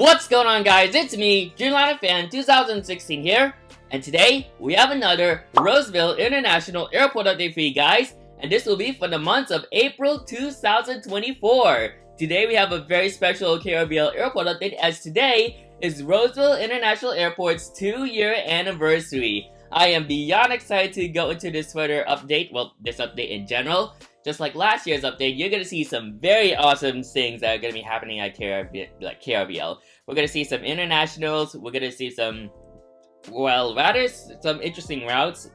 What's going on, guys? It's me, Dreamliner Fan 2016 here, and today we have another Roseville International Airport update for you guys, and this will be for the month of April 2024. Today we have a very special KRVL Airport update, as today is Roseville International Airport's 2-year anniversary. I am beyond excited to go into this further update, well, this update in general. Just like last year's update, you're going to see some very awesome things that are going to be happening at KRVL. We're going to see some internationals, we're going to see some, well, rather some interesting routes.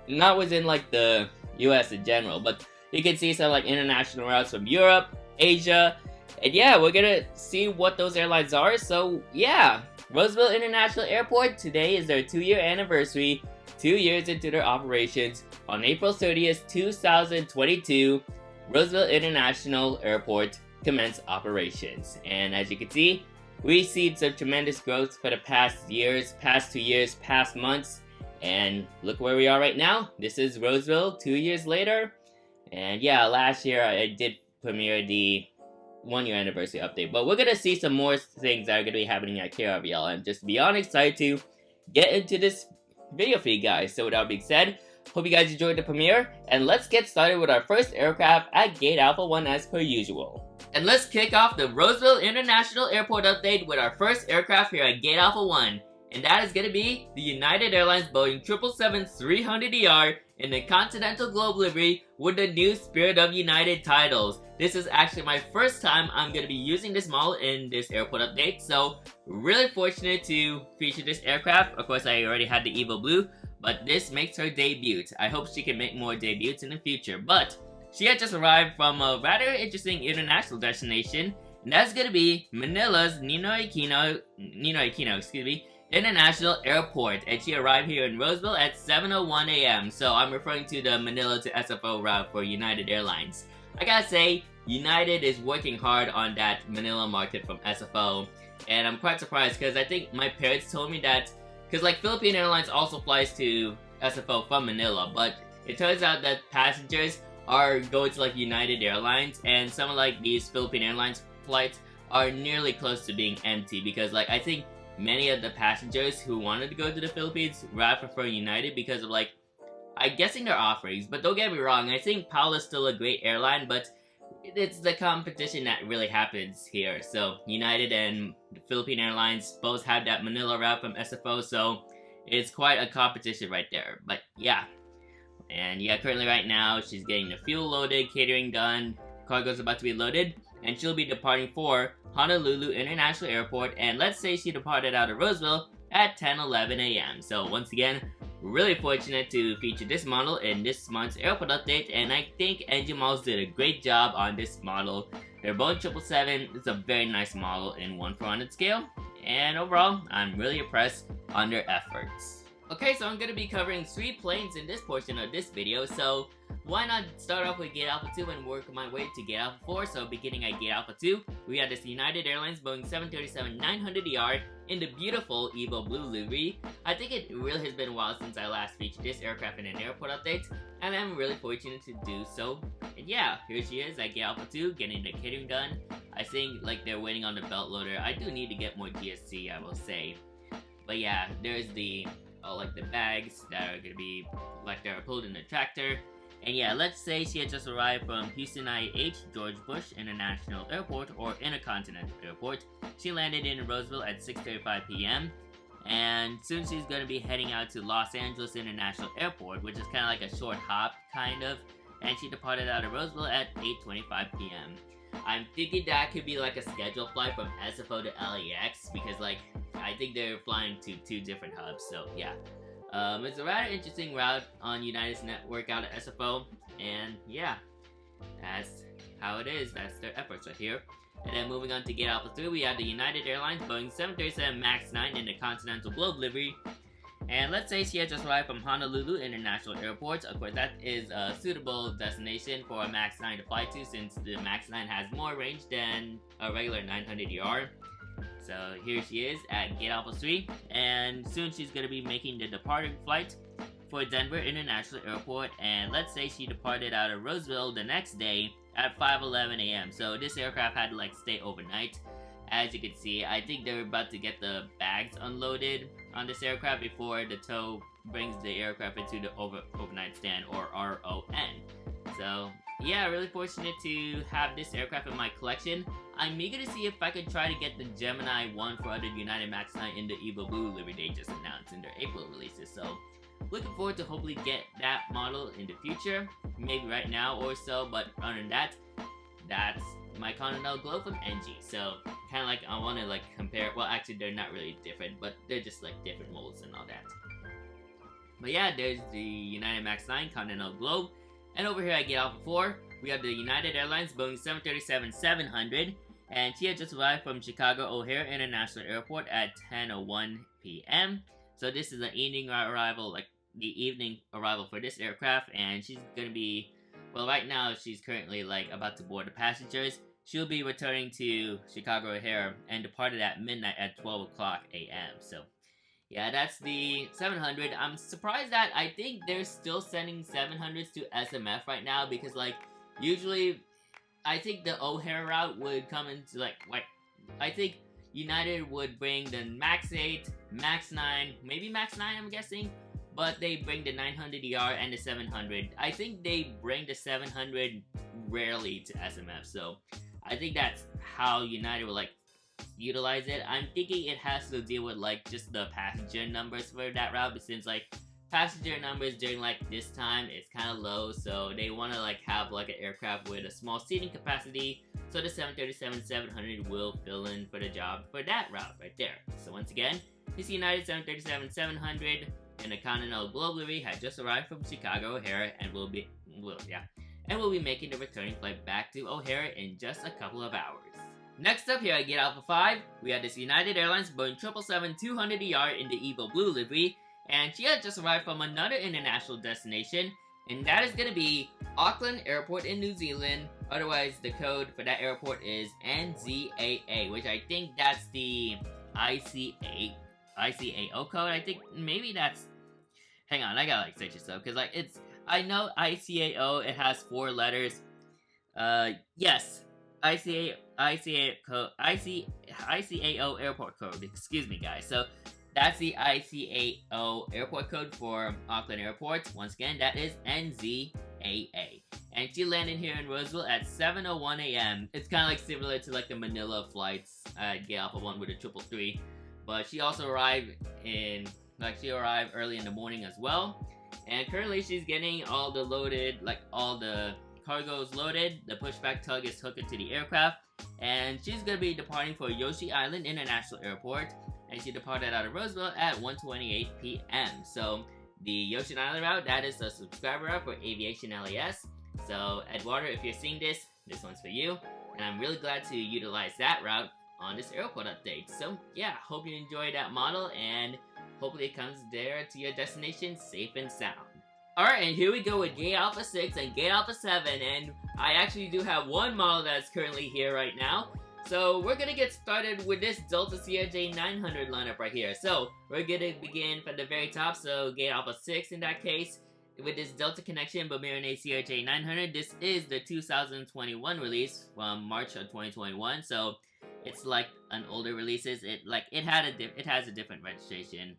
Not within like the US in general, but you can see some like international routes from Europe, Asia, and yeah, we're going to see what those airlines are. So yeah, Roseville International Airport, today is their 2-year anniversary. 2 years into their operations, on April 30th, 2022, Roseville International Airport commenced operations. And as you can see, we've seen some tremendous growth for the past years, past 2 years, past months. And look where we are right now. This is Roseville 2 years later. And yeah, last year I did premiere the 1-year anniversary update. But we're going to see some more things that are going to be happening at KRVL. I'm just beyond excited to get into this video for you guys. So with that being said, hope you guys enjoyed the premiere, and let's get started with our first aircraft at Gate Alpha 1 as per usual. And let's kick off the Roseville International Airport update with our first aircraft here at Gate Alpha 1, and that is going to be the United Airlines Boeing 777-300ER in the Continental Globe livery with the new Spirit of United titles. This is actually my first time I'm going to be using this model in this airport update, so really fortunate to feature this aircraft. Of course, I already had the Evo Blue, but this makes her debut. I hope she can make more debuts in the future, but she had just arrived from a rather interesting international destination, and that's going to be Manila's Ninoy Aquino, International Airport, and she arrived here in Roseville at 7:01 a.m. So I'm referring to the Manila to SFO route for United Airlines. I gotta say, United is working hard on that Manila market from SFO, and I'm quite surprised because I think my parents told me that, because like Philippine Airlines also flies to SFO from Manila, but it turns out that passengers are going to like United Airlines, and some of like these Philippine Airlines flights are nearly close to being empty, because like I think many of the passengers who wanted to go to the Philippines rather prefer United because of like, I'm guessing their offerings. But don't get me wrong, I think PAL is still a great airline, but it's the competition that really happens here. So United and Philippine Airlines both have that Manila route from SFO, so it's quite a competition right there. But yeah, and yeah, currently right now she's getting the fuel loaded, catering done, cargo's about to be loaded, and she'll be departing for Honolulu International Airport, and let's say she departed out of Roseville at 10:11 a.m. So once again, really fortunate to feature this model in this month's airport update, and I think Engine Models did a great job on this model. They're both 777. It's a very nice model in 1/400 scale, and overall, I'm really impressed on their efforts. Okay, so I'm going to be covering 3 planes in this portion of this video, so why not start off with Gate Alpha 2 and work my way to Gate Alpha 4. So beginning at Gate Alpha 2, we have this United Airlines Boeing 737-900ER in the beautiful Evo Blue livery. I think it really has been a while since I last featured this aircraft in an airport update, and I'm really fortunate to do so. And yeah, here she is at Gate Alpha 2, getting the catering done. I think like they're waiting on the belt loader. I do need to get more GSC, I will say. But yeah, there's the like the bags that are gonna be like they're pulled in the tractor. And yeah, let's say she had just arrived from Houston IH George Bush International Airport, or Intercontinental Airport. She landed in Roseville at 6:35 p.m. and soon she's going to be heading out to Los Angeles International Airport, which is kind of like a short hop, kind of. And she departed out of Roseville at 8:25 p.m. I'm thinking that could be like a scheduled flight from SFO to LAX, because like I think they're flying to 2 different hubs, so yeah. It's a rather interesting route on United's network out at SFO, and yeah, that's how it is. That's their efforts right here. And then moving on to Gate Alpha 3, we have the United Airlines Boeing 737 MAX 9 in the Continental Globe livery. And let's say she had just arrived from Honolulu International Airport. Of course, that is a suitable destination for a MAX 9 to fly to, since the MAX 9 has more range than a regular 900ER. So here she is at Gate Alpha 3, and soon she's going to be making the departing flight for Denver International Airport, and let's say she departed out of Roseville the next day at 5:11 a.m. So this aircraft had to like stay overnight, As you can see, I think they're about to get the bags unloaded on this aircraft before the tow brings the aircraft into the overnight stand, or RON. So yeah, really fortunate to have this aircraft in my collection. I'm eager to see if I could try to get the Gemini 1 for other United Max 9 in the Evo Blue livery they just announced in their April releases. So looking forward to hopefully get that model in the future, maybe right now or so. But other than that, that's my Continental Globe from NG. So kind of like I want to like compare. Well, actually they're not really different, but they're just like different molds and all that. But yeah, there's the United Max 9 Continental Globe. And over here I get Alpha 4. We have the United Airlines Boeing 737-700. And she had just arrived from Chicago O'Hare International Airport at 10:01 p.m. So this is an evening arrival, like the evening arrival for this aircraft. And she's going to be, well, right now she's currently like about to board the passengers. She'll be returning to Chicago O'Hare and departed at midnight at 12 o'clock a.m. So yeah, that's the 700. I'm surprised that I think they're still sending 700s to SMF right now, because like usually I think the O'Hare route would come into like I think United would bring the Max 8, Max 9, maybe Max 9 I'm guessing, but they bring the 900ER and the 700. I think they bring the 700 rarely to SMF, so I think that's how United would like utilize it. I'm thinking it has to deal with like just the passenger numbers for that route, but since like passenger numbers during like this time is kind of low, so they want to like have like an aircraft with a small seating capacity, so the 737-700 will fill in for the job for that route right there. So once again, this United 737-700 and the Continental Globe livery had just arrived from Chicago O'Hare and will be making the returning flight back to O'Hare in just a couple of hours. Next up here at Gate Alpha 5, we have this United Airlines Boeing 777-200ER in the Evo Blue livery, and she had just arrived from another international destination, and that is going to be Auckland Airport in New Zealand. Otherwise, the code for that airport is NZAA, which I think that's the ICAO code. I think maybe that's... Hang on, I gotta like search this up, because like it's... I know ICAO, it has 4 letters. Yes. ICAO airport code. Excuse me, guys. So that's the ICAO airport code for Auckland Airport. Once again, that is NZAA. And she landed here in Roseville at 7:01 a.m. It's kind of like similar to like the Manila flights at Gate Alpha 1 with a 333. But she also arrived early in the morning as well. And currently she's getting all the cargo is loaded, the pushback tug is hooked into the aircraft, and she's going to be departing for Yoshi Island International Airport, and she departed out of Roseville at 1:28 p.m. So the Yoshi Island route, that is the subscriber route for Aviation LAS. So Eduardo, if you're seeing this one's for you, and I'm really glad to utilize that route on this airport update. So yeah, hope you enjoy that model, and hopefully it comes there to your destination safe and sound. Alright, and here we go with Gate Alpha 6 and Gate Alpha 7, and I actually do have one model that's currently here right now. So we're gonna get started with this Delta CRJ 900 lineup right here. So we're gonna begin from the very top, so Gate Alpha 6 in that case, with this Delta Connection Bombardier CRJ 900. This is the 2021 release from March of 2021, so it's like an older releases. It has a different registration.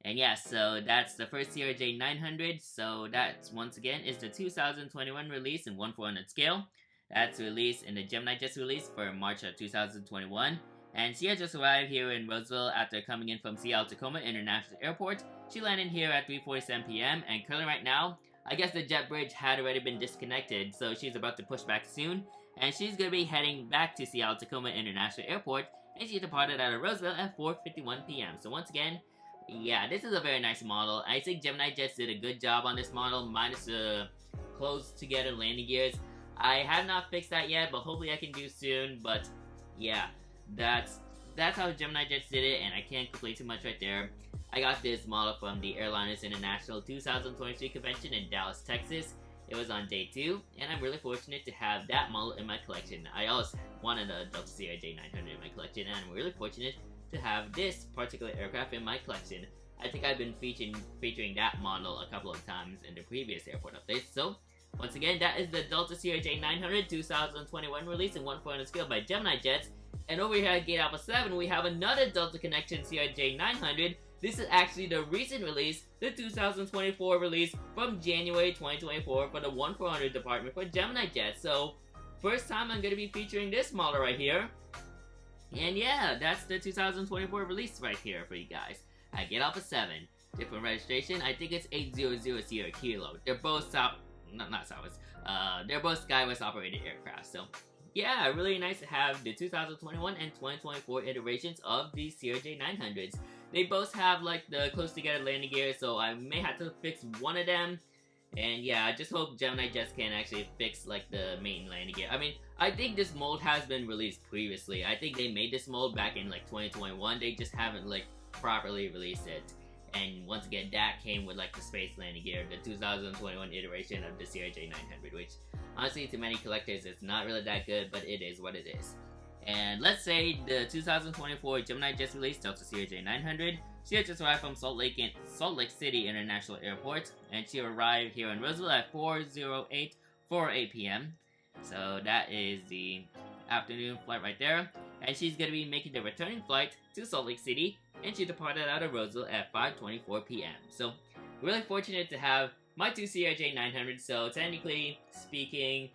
And yeah, so that's the first CRJ 900, so that's, once again, is the 2021 release in 1/400 scale. That's released in the Gemini Jets release for March of 2021. And she had just arrived here in Roseville after coming in from Seattle-Tacoma International Airport. She landed here at 3:47 p.m. and currently right now, I guess the jet bridge had already been disconnected, so she's about to push back soon. And she's going to be heading back to Seattle-Tacoma International Airport, and she departed out of Roseville at 4:51 p.m. So once again, yeah, this is a very nice model. I think Gemini Jets did a good job on this model, minus the close together landing gears. I have not fixed that yet, but hopefully I can do soon. But yeah, that's how Gemini Jets did it, and I can't complain too much right there. I got this model from the Airliners International 2023 convention in Dallas, Texas. It was on day 2, and I'm really fortunate to have that model in my collection. I always wanted a Delta CRJ 900 in my collection, and I'm really fortunate to have this particular aircraft in my collection. I think I've been featuring that model a couple of times in the previous airport updates. So once again, that is the Delta CRJ 900 2021 release in 1/400 scale by Gemini Jets. And over here at Gate Alpha 7, we have another Delta Connection CRJ900. This is actually the recent release, the 2024 release from January 2024 for the 1400 department for Gemini Jets. So, first time I'm going to be featuring this model right here. And yeah, that's the 2024 release right here for you guys. I Gate Alpha 7. Different registration, I think it's 800 Sierra Kilo. They're both not Southwest. They're both SkyWest operated aircraft. So, yeah, really nice to have the 2021 and 2024 iterations of these CRJ900s. They both have like the close together landing gear, so I may have to fix one of them. And yeah, I just hope Gemini Jets can actually fix like the main landing gear. I mean, I think this mold has been released previously. I think they made this mold back in like 2021. They just haven't like properly released it. And once again, that came with like the space landing gear, the 2021 iteration of the CRJ900, which honestly to many collectors it's not really that good, but it is what it is. And let's say the 2024 Gemini Jets release Delta CRJ900. She had just arrived from Salt Lake City International Airport, and she arrived here in Roseville at 4:08 p.m. So that is the afternoon flight right there. And she's going to be making the returning flight to Salt Lake City, and she departed out of Roseville at 5:24 p.m. So, really fortunate to have my two CRJ900s, so technically speaking,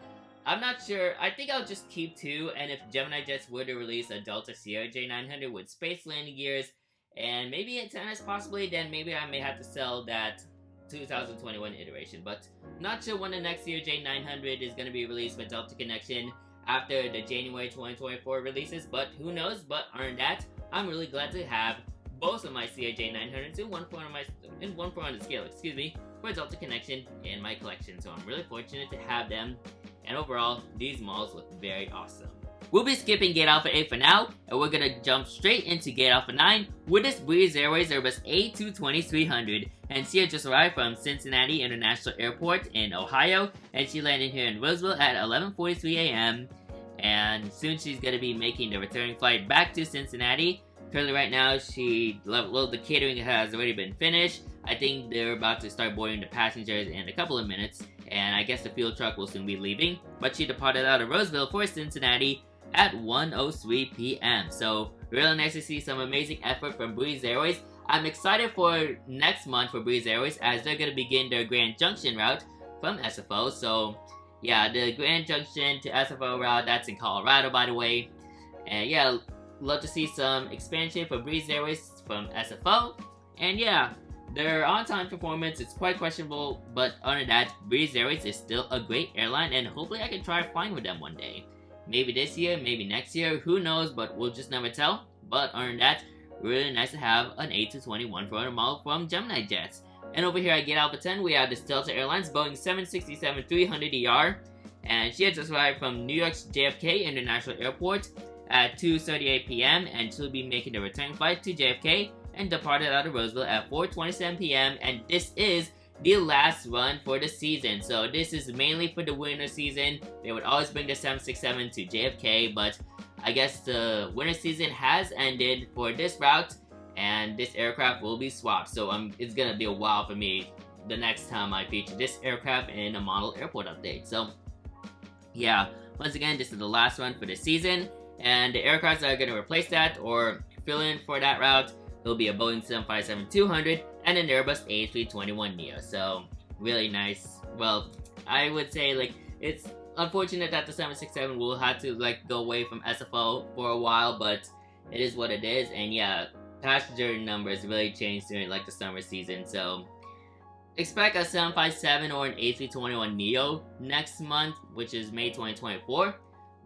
I'm not sure. I think I'll just keep two, and if Gemini Jets were to release a Delta CRJ900 with space landing gears, and maybe antennas possibly, then maybe I may have to sell that 2021 iteration. But not sure when the next CRJ900 is going to be released with Delta Connection after the January 2024 releases, but who knows. But on that, I'm really glad to have both of my CRJ900s in one form on the scale, for Delta Connection in my collection. So I'm really fortunate to have them, and overall, these models look very awesome. We'll be skipping Gate Alpha 8 for now, and we're gonna jump straight into Gate Alpha 9 with this Breeze Airways Airbus A220-300. And she had just arrived from Cincinnati International Airport in Ohio, and she landed here in Roseville at 11:43 a.m. And soon she's gonna be making the returning flight back to Cincinnati. Currently right now, the catering has already been finished. I think they're about to start boarding the passengers in a couple of minutes, and I guess the fuel truck will soon be leaving. But she departed out of Roseville for Cincinnati at 1:03 p.m. So really nice to see some amazing effort from Breeze Airways. I'm excited for next month for Breeze Airways as they're going to begin their Grand Junction route from SFO. So yeah, the Grand Junction to SFO route, that's in Colorado by the way. And yeah, love to see some expansion for Breeze Airways from SFO. And yeah, their on-time performance is quite questionable, but other than that, Breeze Airways is still a great airline, and hopefully I can try flying with them one day. Maybe this year, maybe next year, who knows, but we'll just never tell. But other than that, really nice to have an A220 140 model from Gemini Jets. And over here at Gate Alpha 10, we have this Delta Airlines Boeing 767-300ER, and she has just arrived from New York's JFK International Airport at 2:38 p.m. and she'll be making the return flight to JFK and departed out of Roseville at 4:27 p.m. and this is the last run for the season. So this is mainly for the winter season. They would always bring the 767 to JFK, but I guess the winter season has ended for this route and this aircraft will be swapped. So it's gonna be a while for me the next time I feature this aircraft in a model airport update. So yeah, once again, this is the last run for the season, and the aircrafts that are gonna replace that or fill in for that route, it'll be a Boeing 757-200 and an Airbus A321neo. So really nice. Well, I would say like it's unfortunate that the 767 will have to like go away from SFO for a while, but it is what it is. And yeah, passenger numbers really changed during like the summer season. So expect a 757 or an A321neo next month, which is May 2024.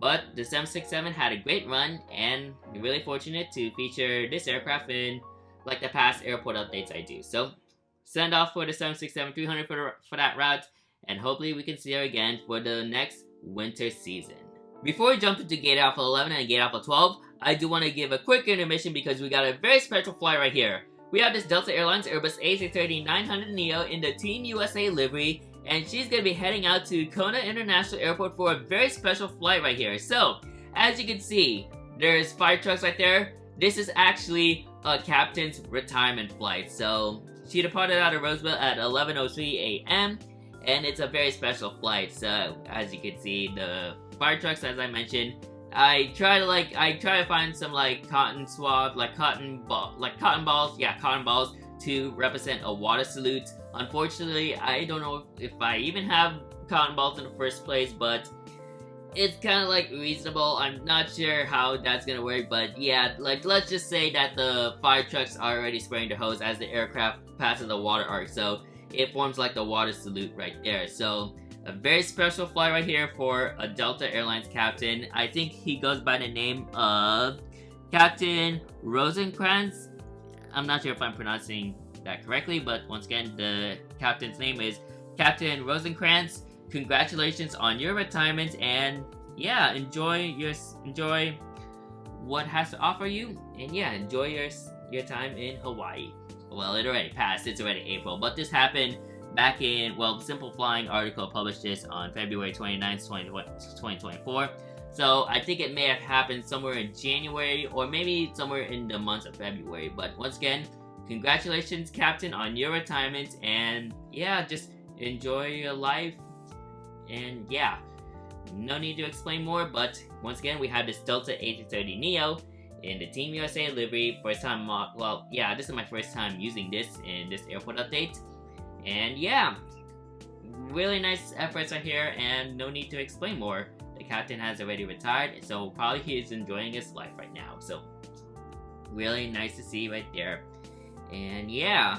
But the 767 had a great run, and we're really fortunate to feature this aircraft in like the past airport updates I do. So send off for the 767-300 for that route, and hopefully we can see her again for the next winter season. Before we jump into Gate Alpha 11 and Gate Alpha 12, I do want to give a quick intermission because we got a very special flight right here. We have this Delta Airlines Airbus A330-900neo in the Team USA livery, and she's going to be heading out to Kona International Airport for a very special flight right here. So, as you can see, there's fire trucks right there. This is actually a captain's retirement flight. So, she departed out of Roseville at 11:03 a.m. and it's a very special flight. So, as you can see, the fire trucks, as I mentioned, I try to find some like cotton swab, cotton balls, yeah, cotton balls to represent a water salute. Unfortunately, I don't know if I even have cotton balls in the first place, but it's kind of like reasonable. I'm not sure how that's gonna work, but yeah, like let's just say that the fire trucks are already spraying the hose as the aircraft passes the water arc, so it forms like the water salute right there. So a very special flight right here for a Delta Airlines captain. I think he goes by the name of Captain Rosencrantz. I'm not sure if I'm pronouncing that correctly, but once again, the captain's name is Captain Rosencrantz. Congratulations on your retirement, and yeah, enjoy what has to offer you, and yeah, enjoy your time in Hawaii. Well, it already passed. It's already April, but this happened back in, well, Simple Flying article published this on February 29th, 2024. So I think it may have happened somewhere in January or maybe somewhere in the month of February. But once again, congratulations, Captain, on your retirement. And yeah, just enjoy your life. And yeah, no need to explain more. But once again, we have this Delta A330neo in the Team USA livery. First time, well, yeah, this is my first time using this in this airport update. And yeah, really nice efforts are here, and no need to explain more. The captain has already retired, so probably he is enjoying his life right now. So really nice to see right there. And yeah,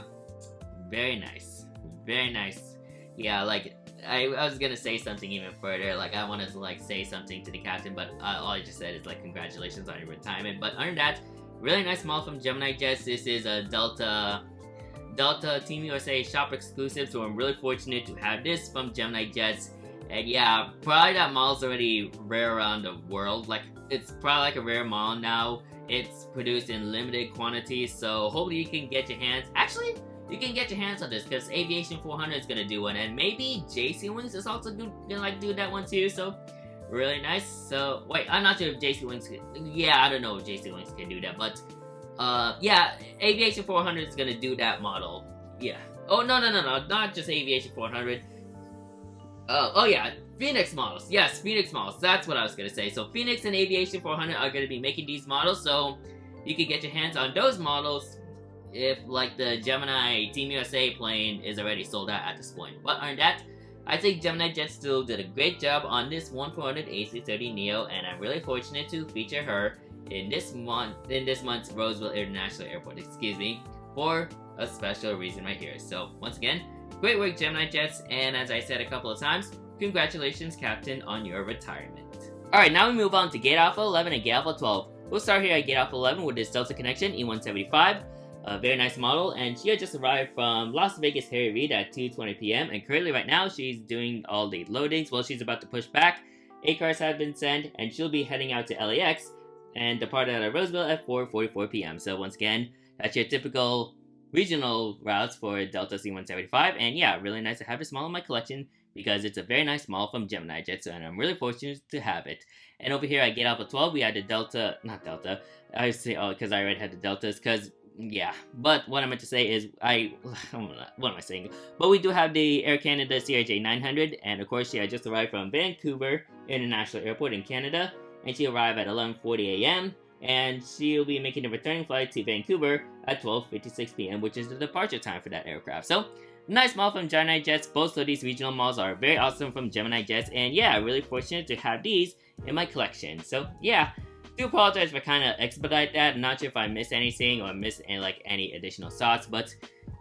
very nice, very nice. Yeah, like I was gonna say something even further. Like I wanted to like say something to the captain, but all I just said is like congratulations on your retirement. But other than that, really nice model from Gemini Jets. This is a Delta Team USA shop exclusive, so I'm really fortunate to have this from Gemini Jets. And yeah, probably that model's already rare around the world. Like, it's probably like a rare model now. It's produced in limited quantities, so hopefully you can get your hands... Actually, you can get your hands on this, because Aviation 400 is gonna do one, and maybe JC Wings is also gonna like do that one too, so... Really nice. So, wait, I'm not sure if JC Wings can... Yeah, I don't know if JC Wings can do that, but... yeah, Aviation 400 is gonna do that model. Yeah. Oh, no, not just Aviation 400. Oh yeah, Phoenix models. Yes, Phoenix models. That's what I was gonna say. So Phoenix and Aviation 400 are gonna be making these models, so you can get your hands on those models if, like, the Gemini Team USA plane is already sold out at this point. But other than that, I think Gemini Jets still did a great job on this 1400 A330neo, and I'm really fortunate to feature her in this month's Roseville International Airport, for a special reason right here. So once again, great work, Gemini Jets, and as I said a couple of times, congratulations, Captain, on your retirement. Alright, now we move on to Gate Alpha 11 and Gate Alpha 12. We'll start here at Gate Alpha 11 with this Delta Connection E175, a very nice model, and she had just arrived from Las Vegas Harry Reid at 2:20 p.m. and currently right now she's doing all the loadings. Well, she's about to push back. 8 cars have been sent, and she'll be heading out to LAX and departed out of Roseville at 4:44 p.m. So once again, that's your typical regional routes for Delta C175, and yeah, really nice to have this model in my collection because it's a very nice model from Gemini Jets, and I'm really fortunate to have it. And over here at Gate Alpha 12, we had the I say, oh, because I already had the Deltas, because, yeah, but what I meant to say is, what am I saying? But we do have the Air Canada CRJ 900, and of course, she had just arrived from Vancouver International Airport in Canada, and she arrived at 11:40 a.m., and she'll be making a returning flight to Vancouver at 12:56 p.m., which is the departure time for that aircraft. So, nice model from Gemini Jets. Both of these regional models are very awesome from Gemini Jets, and yeah, really fortunate to have these in my collection. So, yeah, do apologize for kind of expedite that. I'm not sure if I missed anything or missed any additional thoughts, but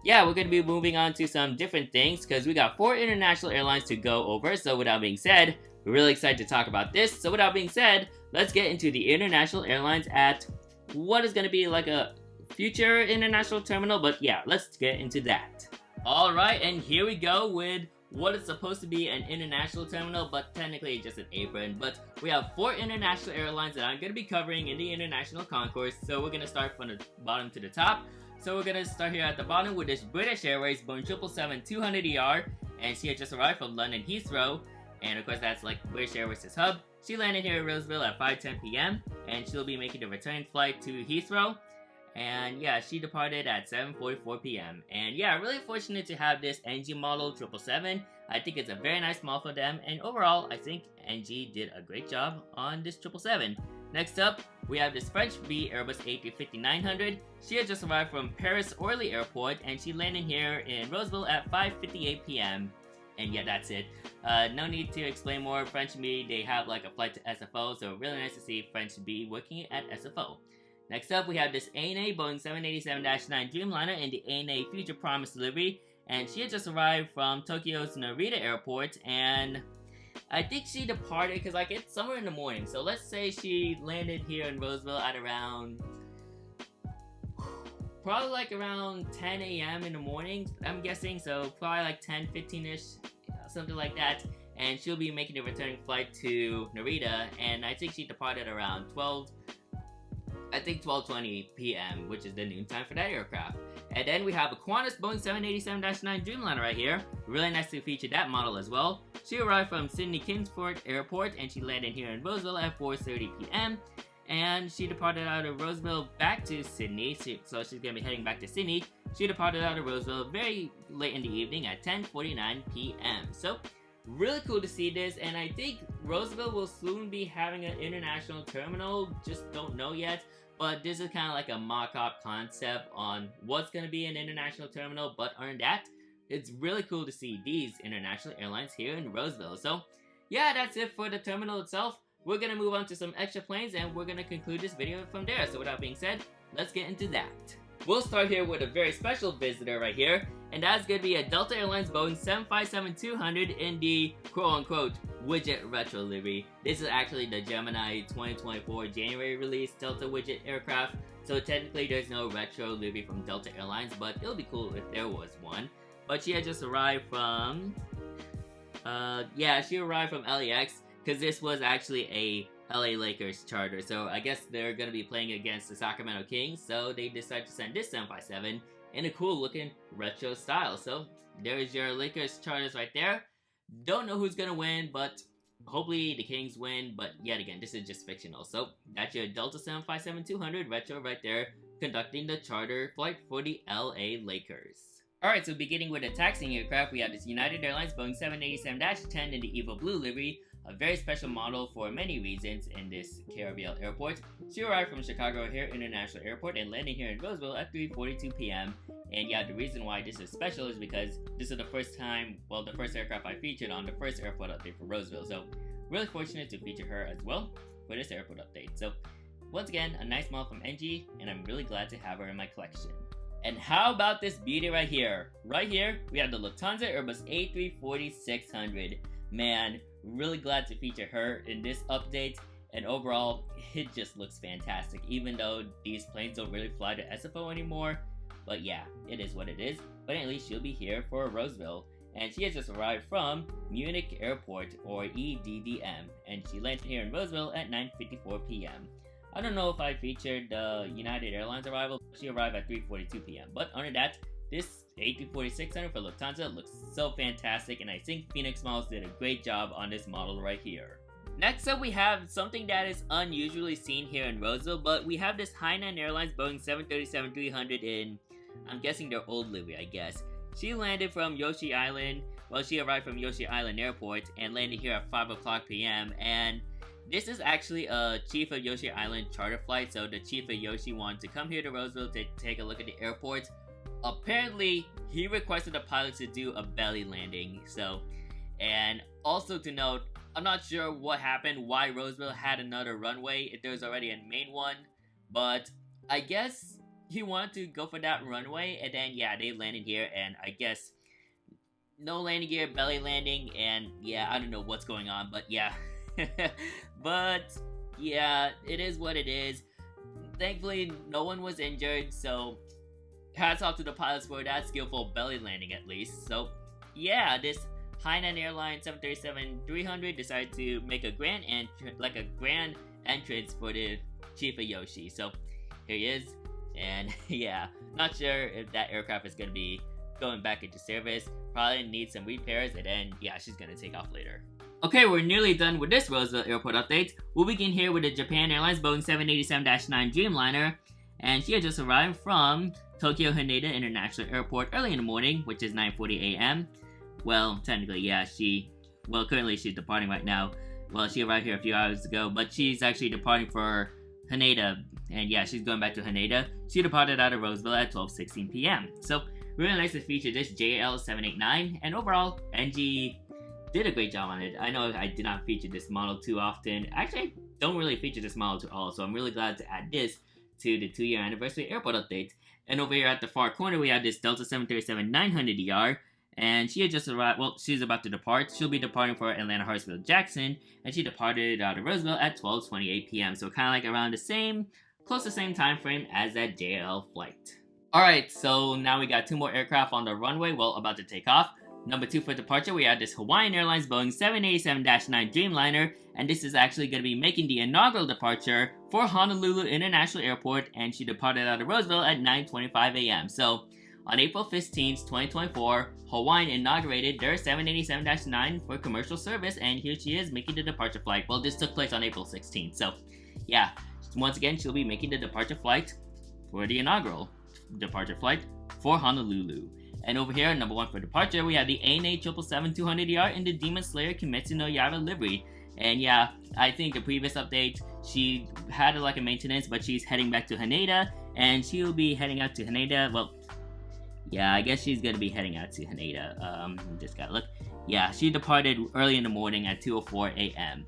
yeah, we're going to be moving on to some different things because we got 4 international airlines to go over. So, without being said, we're really excited to talk about this. So, without being said, let's get into the international airlines at what is going to be like a future international terminal, but yeah, let's get into that. Alright, and here we go with what is supposed to be an international terminal, but technically just an apron. But we have 4 international airlines that I'm going to be covering in the international concourse, so we're going to start from the bottom to the top. So we're going to start here at the bottom with this British Airways Boeing 777-200ER, and she had just arrived from London Heathrow, and of course that's like British Airways' hub. She landed here in Roseville at 5:10 p.m. and she'll be making the return flight to Heathrow. And yeah, she departed at 7:44 p.m. And yeah, really fortunate to have this NG model 777. I think it's a very nice model for them, and overall, I think NG did a great job on this 777. Next up, we have this French B Airbus A350-900. She had just arrived from Paris Orly Airport, and she landed here in Roseville at 5:58 p.m. And yeah, that's it. No need to explain more. French B, they have like a flight to SFO, so really nice to see French B working at SFO. Next up, we have this ANA Boeing 787-9 Dreamliner in the ANA Future Promise delivery, and she had just arrived from Tokyo's Narita Airport, and I think she departed because like it's somewhere in the morning. So let's say she landed here in Roseville at around probably like around 10 a.m. in the morning, I'm guessing. So probably like 10:15ish, something like that. And she'll be making a returning flight to Narita, and I think she departed around 12:20 p.m., which is the noon time for that aircraft. And then we have a Qantas Boeing 787-9 Dreamliner right here. Really nice to feature that model as well. She arrived from Sydney Kingsport Airport, and she landed here in Roseville at 4:30 p.m. And she departed out of Roseville back to Sydney, so she's going to be heading back to Sydney. She departed out of Roseville very late in the evening at 10:49 p.m. So really cool to see this, and I think Roseville will soon be having an international terminal, just don't know yet. But this is kind of like a mock-up concept on what's going to be an international terminal, but other than that, it's really cool to see these international airlines here in Roseville. So yeah, that's it for the terminal itself. We're going to move on to some extra planes, and we're going to conclude this video from there. So with that being said, let's get into that. We'll start here with a very special visitor right here, and that's going to be a Delta Airlines Boeing 757-200 in the quote-unquote widget retro livery. This is actually the Gemini 2024 January release Delta widget aircraft, so technically there's no retro livery from Delta Airlines, but it would be cool if there was one. But she had just arrived from, she arrived from LAX, because this was actually a LA Lakers charter, so I guess they're going to be playing against the Sacramento Kings, so they decided to send this 757 in a cool looking retro style. So there's your Lakers charters right there. Don't know who's going to win, but hopefully the Kings win, but yet again, this is just fictional. So that's your Delta 757-200 retro right there, conducting the charter flight for the LA Lakers. Alright, so beginning with the taxiing aircraft, we have this United Airlines Boeing 787-10 in the Evo Blue livery, a very special model for many reasons in this KRVL airport. She arrived from Chicago O'Hare International Airport and landed here in Roseville at 3:42 p.m. And yeah, the reason why this is special is because this is the first time, well, the first aircraft I featured on the first airport update for Roseville. So really fortunate to feature her as well for this airport update. So once again, a nice model from NG, and I'm really glad to have her in my collection. And how about this beauty right here? Right here, we have the Lufthansa Airbus A340-600. Man, really glad to feature her in this update, and overall, it just looks fantastic, even though these planes don't really fly to SFO anymore. But yeah, it is what it is, but at least she'll be here for Roseville, and she has just arrived from Munich Airport, or EDDM, and she landed here in Roseville at 9:54 p.m. I don't know if I featured the United Airlines arrival. She arrived at 3:42 p.m. But under that, this A340-600 for Lufthansa looks so fantastic, and I think Phoenix Models did a great job on this model right here. Next up, we have something that is unusually seen here in Roseville, but we have this Hainan Airlines Boeing 737-300 in, I'm guessing their old livery, I guess. She landed from Yoshi Island, well, she arrived from Yoshi Island Airport and landed here at 5 o'clock p.m. And this is actually a Chief of Yoshi Island charter flight, so the Chief of Yoshi wanted to come here to Roseville to take a look at the airport. Apparently, he requested the pilot to do a belly landing, so, and also to note, I'm not sure what happened, why Roseville had another runway if there was already a main one, but I guess he wanted to go for that runway, and then yeah, they landed here, and I guess no landing gear, belly landing, and yeah, I don't know what's going on, but yeah. But yeah, it is what it is. Thankfully, no one was injured, so hats off to the pilots for that skillful belly landing at least. So yeah, this Hainan Airlines 737-300 decided to make a grand entrance for the Chief of Yoshi. So here he is, and yeah, not sure if that aircraft is going to be going back into service. Probably needs some repairs, and then yeah, she's going to take off later. Okay, we're nearly done with this Roseville Airport update. We'll begin here with the Japan Airlines Boeing 787-9 Dreamliner, and she had just arrived from Tokyo Haneda International Airport early in the morning, which is 9:40 a.m. Well, technically, yeah, currently she's departing right now. Well, she arrived here a few hours ago, but she's actually departing for Haneda, and yeah, she's going back to Haneda. She departed out of Roseville at 12:16 p.m. So, really nice to feature this JL789, and overall, NG did a great job on it. I know I did not feature this model too often. Actually, I don't really feature this model at all, so I'm really glad to add this to the 2-year anniversary airport update. And over here at the far corner, we have this Delta 737-900ER, and she had just arrived. Well, she's about to depart. She'll be departing for Atlanta Hartsfield Jackson, and she departed out of Roseville at 12:28 p.m. So kind of like around close to the same time frame as that JL flight. Alright, so now we got 2 more aircraft on the runway, well, about to take off. Number 2 for departure, we have this Hawaiian Airlines Boeing 787-9 Dreamliner, and this is actually going to be making the inaugural departure for Honolulu International Airport, and she departed out of Roseville at 9:25 a.m. So, on April 15th, 2024, Hawaiian inaugurated their 787-9 for commercial service, and here she is making the departure flight. Well, this took place on April 16th, so yeah, once again, she'll be making the departure flight for the inaugural departure flight for Honolulu. And over here, number 1 for departure, we have the ANA 777-200ER in the Demon Slayer Kimetsu no Yaiba livery. And yeah, I think the previous update, she had like a maintenance, but she's heading back to Haneda, and she'll be heading out to Haneda. Well, yeah, I guess she's gonna be heading out to Haneda. Just gotta look. Yeah, she departed early in the morning at 2:04 a.m.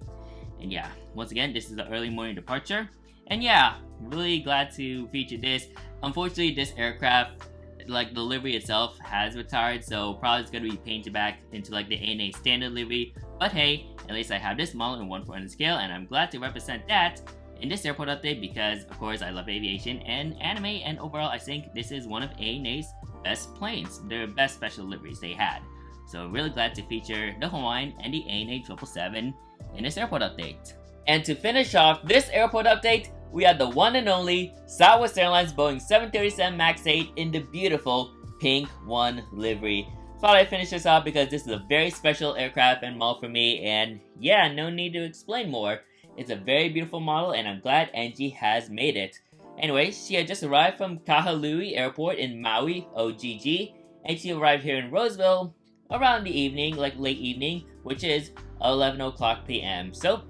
And yeah, once again, this is the early morning departure. And yeah, really glad to feature this. Unfortunately, this aircraft, like the livery itself, has retired, so probably it's going to be painted back into like the ANA standard livery. But hey, at least I have this model in 1/400 scale, and I'm glad to represent that in this airport update because, of course, I love aviation and anime, and overall, I think this is one of ANA's best planes, their best special liveries they had. So really glad to feature the Hawaiian and the ANA 777 in this airport update. And to finish off this airport update, we have the one and only Southwest Airlines Boeing 737 MAX 8 in the beautiful Pink 1 livery. Thought I'd finish this off because this is a very special aircraft and model for me, and yeah, no need to explain more. It's a very beautiful model, and I'm glad NG has made it. Anyway, she had just arrived from Kahului Airport in Maui, OGG, and she arrived here in Roseville around the evening, like late evening, which is 11 o'clock p.m. So,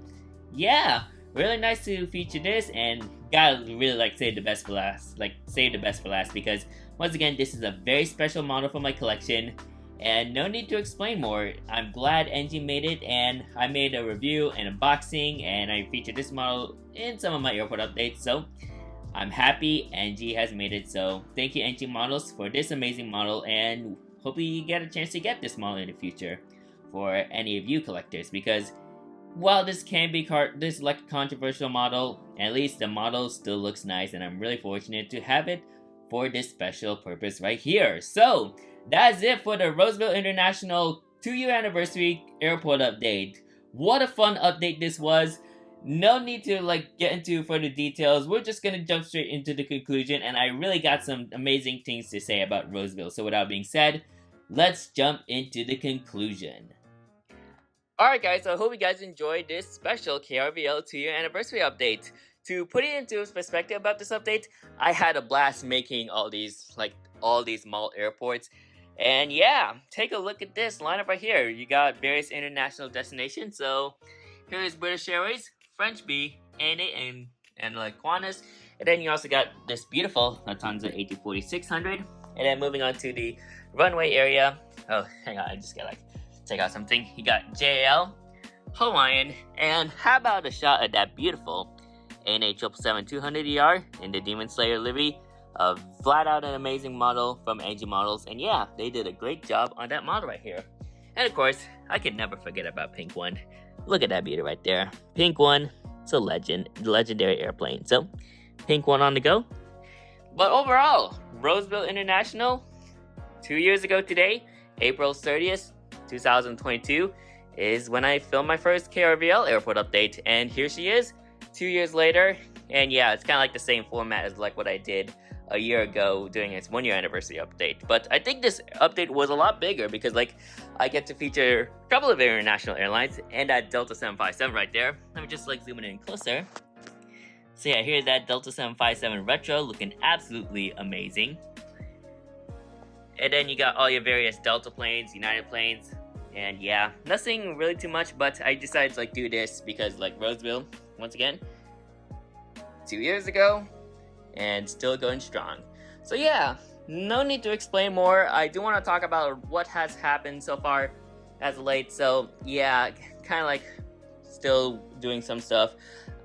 yeah, really nice to feature this, and gotta really like save the best for last, because once again, this is a very special model for my collection, and no need to explain more. I'm glad NG made it, and I made a review and unboxing, and I featured this model in some of my airport updates, so I'm happy NG has made it. So thank you, NG Models, for this amazing model, and hopefully you get a chance to get this model in the future for any of you collectors, because while this can be like a controversial model, at least the model still looks nice, and I'm really fortunate to have it for this special purpose right here. So that's it for the Roseville International 2-year anniversary airport update. What a fun update this was. No need to like get into further details. We're just gonna jump straight into the conclusion, and I really got some amazing things to say about Roseville. So without being said, let's jump into the conclusion. Alright guys, so I hope you guys enjoyed this special KRVL 2-year anniversary update. To put it into perspective about this update, I had a blast making all these model airports. And yeah, take a look at this lineup right here. You got various international destinations. So here's British Airways, French Bee, ANA, and like Qantas. And then you also got this beautiful Lufthansa A340-600. And then moving on to the runway area. Oh, hang on, I just gotta take out something. You got JL, Hawaiian, and how about a shot of that beautiful ANA 777-200ER in the Demon Slayer livery? Flat out an amazing model from NG Models, and yeah, they did a great job on that model right here. And of course, I could never forget about Pink 1. Look at that beauty right there. Pink 1, it's a legendary airplane. So, Pink 1 on the go. But overall, Roseville International, 2 years ago today, April 30th, 2022, is when I filmed my first KRVL airport update. And here she is, 2 years later. And yeah, it's kind of like the same format as like what I did a year ago doing its 1-year anniversary update. But I think this update was a lot bigger because like I get to feature a couple of international airlines and that Delta 757 right there. Let me just like zoom in closer. So yeah, here's that Delta 757 Retro looking absolutely amazing. And then you got all your various Delta planes, United planes, and yeah, nothing really too much, but I decided to like do this because like Roseville, once again, 2 years ago, and still going strong. So yeah, no need to explain more. I do want to talk about what has happened so far as of late. So yeah, kind of like still doing some stuff.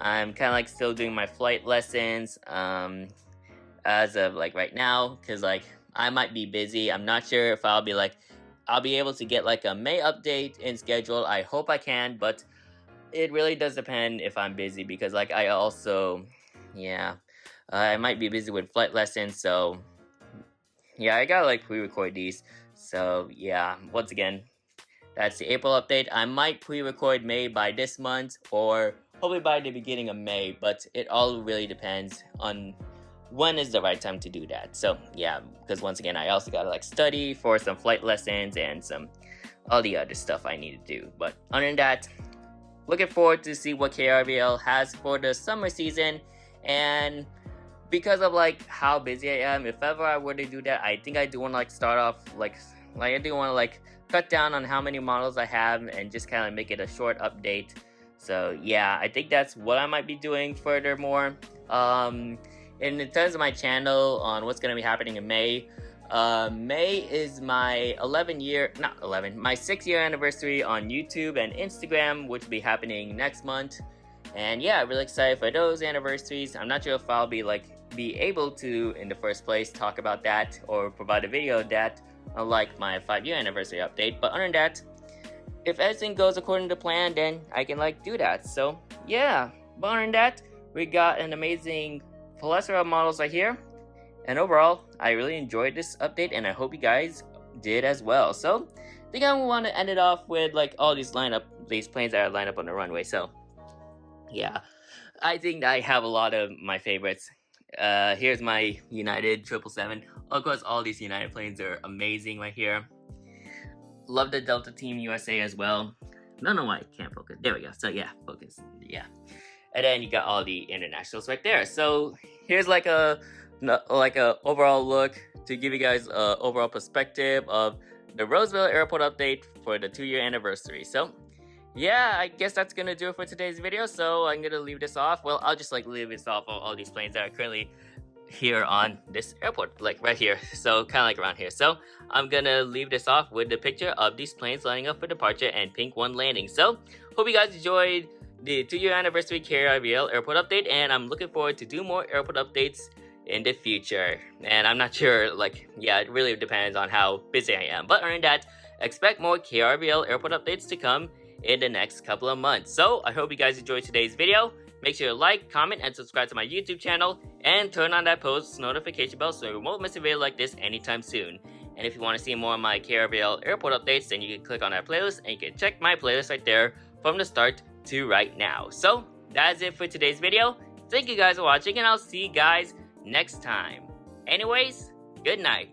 I'm kind of like still doing my flight lessons as of like right now, because like I might be busy. I'm not sure if I'll be able to get like a May update in schedule. I hope I can, but it really does depend if I'm busy, because like I also, yeah, I might be busy with flight lessons. So yeah, I gotta like pre-record these. So yeah, once again, that's the April update. I might pre-record May by this month, or hopefully by the beginning of May, but it all really depends on when is the right time to do that. So yeah, because once again, I also gotta like study for some flight lessons and some all the other stuff I need to do. But other than that, looking forward to see what KRVL has for the summer season. And because of like how busy I am, if ever I were to do that, I think I do want to like start off like I do want to like cut down on how many models I have and just kind of make it a short update. So yeah, I think that's what I might be doing furthermore. In terms of my channel on what's going to be happening in May, May is my my 6-year anniversary on YouTube and Instagram, which will be happening next month. And yeah, really excited for those anniversaries. I'm not sure if I'll be able to, in the first place, talk about that or provide a video of that, unlike my 5-year anniversary update. But other than that, if everything goes according to plan, then I can like do that. So yeah, but other than that, we got an amazing plethora of models right here. And overall, I really enjoyed this update, and I hope you guys did as well. So I think I want to end it off with like all these planes that are lined up on the runway. So yeah, I think I have a lot of my favorites. Here's my United 777. Of course, all these United planes are amazing right here. Love the Delta Team USA as well. Don't know why I can't focus. There we go. So yeah, focus. Yeah. And then you got all the internationals right there. So here's like a overall look to give you guys a overall perspective of the Roseville Airport update for the 2-year anniversary. So yeah, I guess that's gonna do it for today's video. So I'm gonna leave this off. Well, I'll just like leave this off of all these planes that are currently here on this airport, like right here. So kind of like around here. So I'm gonna leave this off with the picture of these planes lining up for departure and Pink 1 landing. So hope you guys enjoyed the 2-year anniversary KRVL airport update, and I'm looking forward to do more airport updates in the future. And I'm not sure, like, yeah, it really depends on how busy I am. But other than that, expect more KRVL airport updates to come in the next couple of months. So I hope you guys enjoyed today's video. Make sure to like, comment, and subscribe to my YouTube channel, and turn on that post notification bell so you won't miss a video like this anytime soon. And if you want to see more of my KRVL airport updates, then you can click on that playlist, and you can check my playlist right there from the start to right now. So that's it for today's video. Thank you guys for watching, and I'll see you guys next time. Anyways, good night.